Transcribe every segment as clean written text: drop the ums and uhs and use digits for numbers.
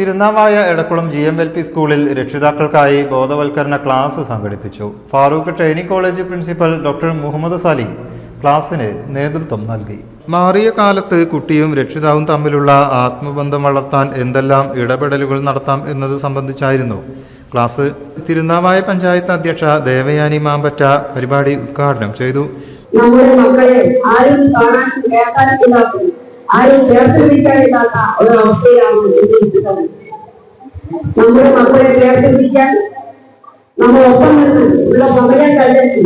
Thirunavaya Edakkulam GMLP സ്കൂളിൽ രക്ഷിതാക്കൾക്കായി ബോധവൽക്കരണ class സംഘടിപ്പിച്ചു. Farook training college principal doctor Muhammad Saleem ക്ലാസ്സിന് നേതൃത്വം നൽകി. മാറിയ കാലത്ത് കുട്ടിയും രക്ഷിതാവും തമ്മിലുള്ള ആത്മബന്ധം വളർത്താൻ എന്തെല്ലാം ഇടപെടലുകൾ നടത്താം എന്നത് സംബന്ധിച്ചായിരുന്നു ക്ലാസ്. തിരുനാവായ പഞ്ചായത്ത് അധ്യക്ഷ ദേവയാനി മാമ്പറ്റ പരിപാടി ഉദ്ഘാടനം ചെയ്തു. നമ്മുടെ മക്കളെ ആരും കാണാൻ കേൾക്കാനില്ലാത്ത, ആരും ചേർത്ത് പിടിക്കാനില്ലാത്ത ഒരവസ്ഥയിലാണ് എത്തിയിരിക്കുന്നത്. നമ്മുടെ മക്കളെ ചേർത്ത് പിടിക്കാൻ നമ്മളൊപ്പം നിന്ന് ഉള്ള സമയം കണ്ടെത്തി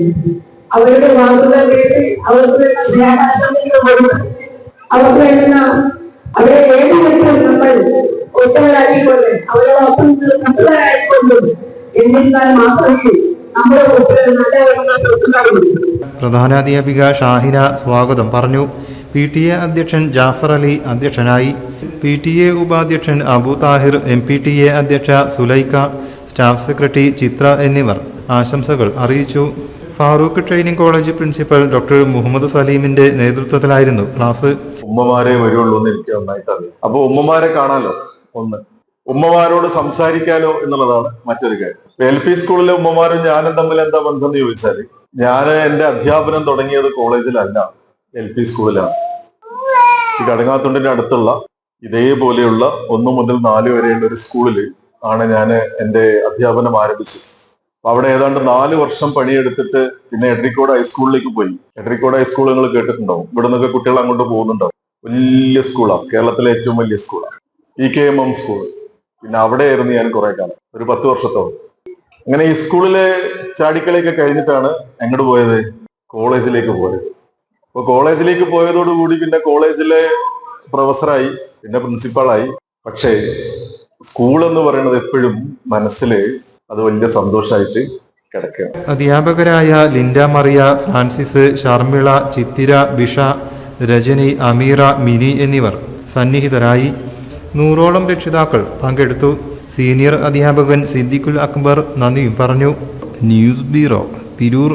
അവരുടെ വാക്കുകൾ കേട്ട് അവർക്ക് വേണ്ട സ്നേഹാസംഗീതം കൊടുത്ത് അവർക്ക് വേണ്ടുന്ന അവരെ ഏതെങ്കിലും നമ്മൾ ഒറ്റവരാക്കിക്കൊണ്ട് അവരോടൊപ്പം മക്കളായിക്കൊണ്ട് എന്നിരുന്നാൽ മാത്രമേ നമ്മുടെ കുട്ടികൾ നല്ല പ്രധാനാധ്യാപിക ഷാഹിന സ്വാഗതം പറഞ്ഞു. PTA അധ്യക്ഷൻ ജാഫർ അലി അധ്യക്ഷനായി. PTA ഉപാധ്യക്ഷൻ അബു താഹിർ, MPTA അധ്യക്ഷ സുലൈഖ, സ്റ്റാഫ് സെക്രട്ടറി ചിത്ര എന്നിവർ ആശംസകൾ അറിയിച്ചു. Farook training college principal doctor Muhammad സലീമിന്റെ നേതൃത്വത്തിലായിരുന്നു ക്ലാസ്. ഉമ്മമാരെ വരുള്ളൂ എന്ന് എനിക്ക് നന്നായിട്ട് അറിയാം. അപ്പൊ ഉമ്മമാരെ കാണാലോ, ഒന്ന് ഉമ്മമാരോട് സംസാരിക്കാലോ എന്നുള്ളതാണ് മറ്റൊരു കാര്യം. LP സ്കൂളിലെ ഉമ്മമാരും ഞാനും തമ്മിൽ എന്താ ബന്ധം എന്ന് ചോദിച്ചാൽ, ഞാൻ എന്റെ അധ്യാപനം തുടങ്ങിയത് കോളേജിലല്ല, LP സ്കൂളിലാണ്. ഈ കടങ്ങാത്തുണ്ടിന്റെ അടുത്തുള്ള ഇതേപോലെയുള്ള 1 മുതൽ 4 വരെയുള്ള ഒരു സ്കൂളിൽ ആണ് ഞാൻ എന്റെ അധ്യാപനം ആരംഭിച്ചത്. അവിടെ ഏതാണ്ട് 4 വർഷം പണിയെടുത്തിട്ട് പിന്നെ എഡ്രിക്കോട് ഹൈസ്കൂളിലേക്ക് പോയി. എഡ്രിക്കോട് ഹൈസ്കൂൾ നിങ്ങൾ കേട്ടിട്ടുണ്ടാവും, ഇവിടെ നിന്നൊക്കെ കുട്ടികൾ അങ്ങോട്ട് പോകുന്നുണ്ടാവും. വലിയ സ്കൂളാണ്, കേരളത്തിലെ ഏറ്റവും വലിയ സ്കൂളാണ്, EKMM സ്കൂൾ. പിന്നെ അവിടെയായിരുന്നു ഞാൻ കുറെ കാലം, ഒരു 10 വർഷത്തോളം. അങ്ങനെ ഈ സ്കൂളിലെ ചാടിക്കളിയൊക്കെ കഴിഞ്ഞിട്ടാണ് എങ്ങോട്ട് പോയത്, കോളേജിലേക്ക് പോയത്. അപ്പൊ കോളേജിലേക്ക് പോയതോടുകൂടി പിന്നെ കോളേജിലെ പ്രൊഫസറായി, പിന്നെ പ്രിൻസിപ്പാളായി. പക്ഷേ സ്കൂൾ എന്ന് പറയുന്നത് എപ്പോഴും മനസ്സില് അത് വലിയ സന്തോഷമായിട്ട് കിടക്കുകയാണ്. അധ്യാപകരായ ലിൻഡ മറിയ, ഫ്രാൻസിസ്, ഷർമിള, ചിത്തിര, ബിഷ, രജനി, അമീറ, മിനി എന്നിവർ സന്നിഹിതരായി. 100ഓളം രക്ഷിതാക്കൾ പങ്കെടുത്തു. സീനിയർ അധ്യാപകൻ സിദ്ദിഖുൽ അക്ബർ നന്ദിയും പറഞ്ഞു. News bureau, Tirur.